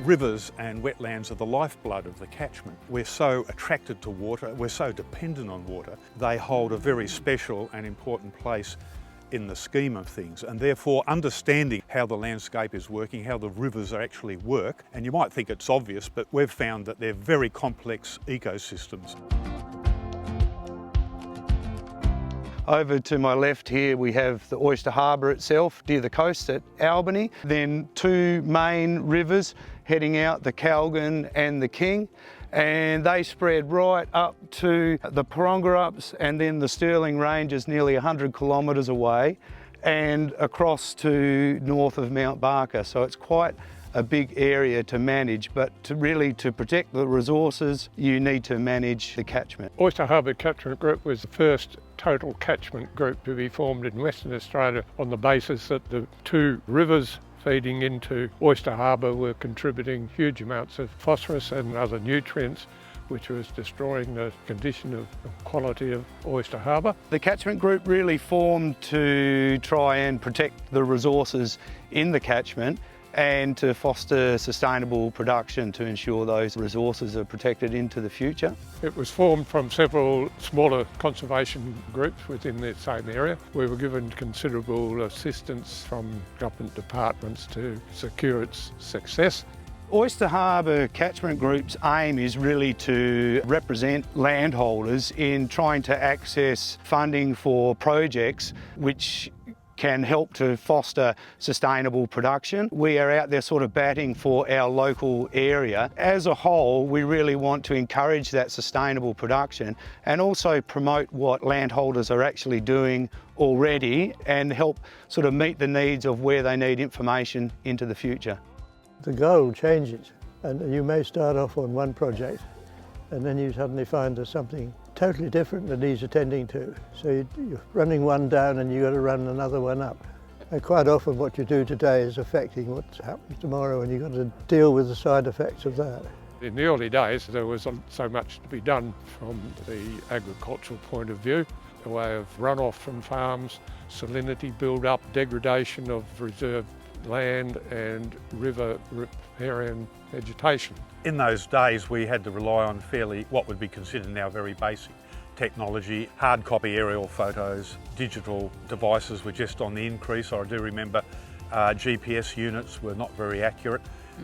Rivers and wetlands are the lifeblood of the catchment. We're so attracted to water, we're so dependent on water. They hold a very special and important place in the scheme of things, and therefore understanding how the landscape is working, how the rivers actually work, and you might think it's obvious, but we've found that they're very complex ecosystems. Over to my left here we have the Oyster Harbour itself, near the coast at Albany. Then two main rivers heading out, the Calgan and the King. And they spread right up to the Parongarups, and then the Stirling Range is nearly 100 kilometres away and across to north of Mount Barker. So it's quite a big area to manage, but to protect the resources, you need to manage the catchment. Oyster Harbour Catchment Group was the first total catchment group to be formed in Western Australia on the basis that the two rivers feeding into Oyster Harbour were contributing huge amounts of phosphorus and other nutrients, which was destroying the condition of quality of Oyster Harbour. The catchment group really formed to try and protect the resources in the catchment and to foster sustainable production to ensure those resources are protected into the future. It was formed from several smaller conservation groups within the same area. We were given considerable assistance from government departments to secure its success. Oyster Harbour Catchment Group's aim is really to represent landholders in trying to access funding for projects which can help to foster sustainable production. We are out there sort of batting for our local area. As a whole, we really want to encourage that sustainable production and also promote what landholders are actually doing already and help sort of meet the needs of where they need information into the future. The goal changes, and you may start off on one project and then you suddenly find there's something totally different that needs attending to. So you're running one down and you've got to run another one up. And quite often what you do today is affecting what happens tomorrow, and you've got to deal with the side effects of that. In the early days there was so much to be done from the agricultural point of view, the way of runoff from farms, salinity build-up, degradation of reserved land and river riparian vegetation. In those days we had to rely on what would be considered now very basic technology. Hard copy aerial photos, digital devices were just on the increase. I do remember GPS units were not very accurate,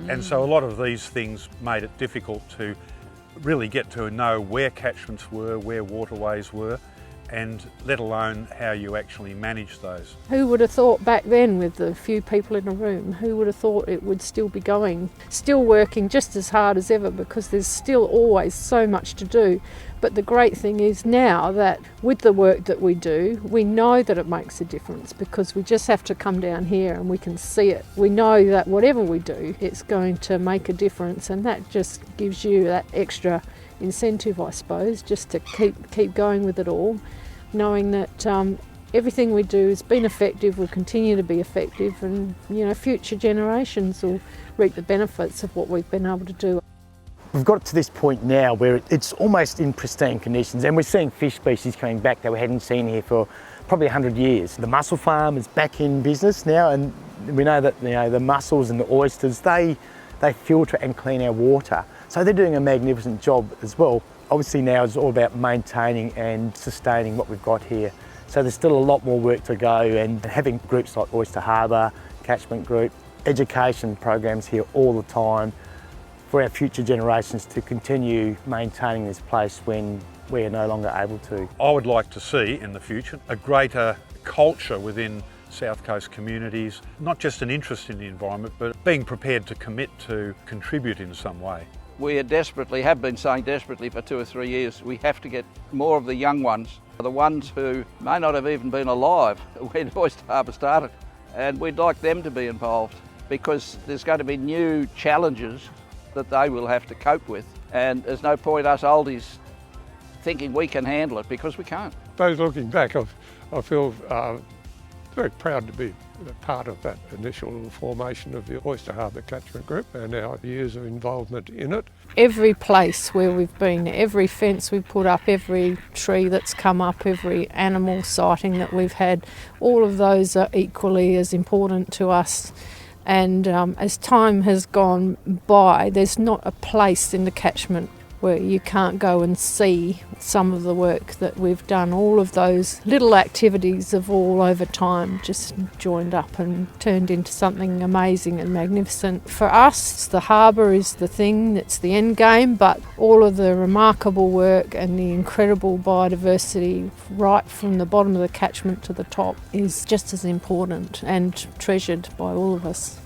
and so a lot of these things made it difficult to really get to know where catchments were, where waterways were, and let alone how you actually manage those. Who would have thought back then, with the few people in a room, who would have thought it would still be going, still working just as hard as ever, because there's still always so much to do. But the great thing is now that with the work that we do, we know that it makes a difference, because we just have to come down here and we can see it. We know that whatever we do, it's going to make a difference, and that just gives you that extra incentive, I suppose, just to keep going with it all, knowing that everything we do has been effective, will continue to be effective, and future generations will reap the benefits of what we've been able to do. We've got to this point now where it's almost in pristine conditions, and we're seeing fish species coming back that we hadn't seen here for probably 100 years. The mussel farm is back in business now, and we know that the mussels and the oysters, they filter and clean our water. So they're doing a magnificent job as well. Obviously now it's all about maintaining and sustaining what we've got here. So there's still a lot more work to go, and having groups like Oyster Harbour Catchment Group, education programs here all the time for our future generations to continue maintaining this place when we are no longer able to. I would like to see in the future a greater culture within South Coast communities, not just an interest in the environment, but being prepared to commit to contribute in some way. We have been saying desperately for 2 or 3 years, we have to get more of the young ones, the ones who may not have even been alive when Oyster Harbour started, and we'd like them to be involved, because there's going to be new challenges that they will have to cope with, and there's no point us oldies thinking we can handle it, because we can't. Those looking back, I feel very proud to be part of that initial formation of the Oyster Harbour Catchment Group and our years of involvement in it. Every place where we've been, every fence we've put up, every tree that's come up, every animal sighting that we've had, all of those are equally as important to us And as time has gone by, there's not a place in the catchment where you can't go and see some of the work that we've done. All of those little activities have all over time just joined up and turned into something amazing and magnificent. For us, the harbour is the thing, that's the end game, but all of the remarkable work and the incredible biodiversity right from the bottom of the catchment to the top is just as important and treasured by all of us.